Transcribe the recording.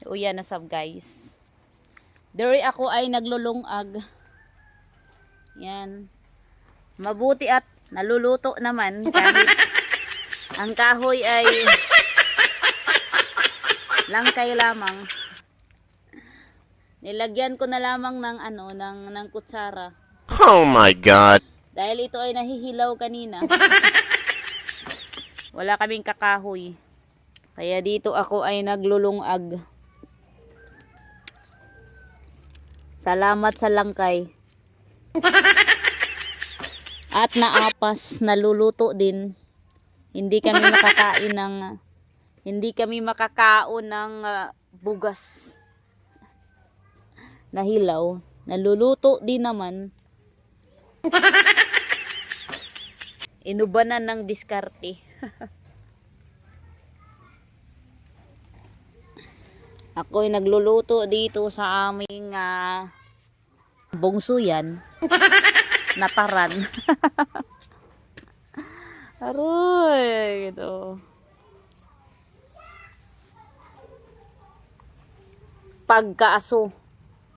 Uya na sab guys. Diri ako ay naglulungag. Yan. Mabuti at naluluto naman kahit ang kahoy ay langkay lamang. Nilagyan ko na lamang ng ng kutsara. Oh my God. Dahil ito ay nahihilaw kanina. Wala kaming kakahoy. Kaya dito ako ay naglulungag. Salamat sa langkay. At naapas, naluluto din. Hindi kami makakaon ng bugas na hilaw. Naluluto din naman. Inubanan ng diskarte. Ako'y nagluluto dito sa aming bungsuyan. Nataran. Aroy, ito. Pagkaaso.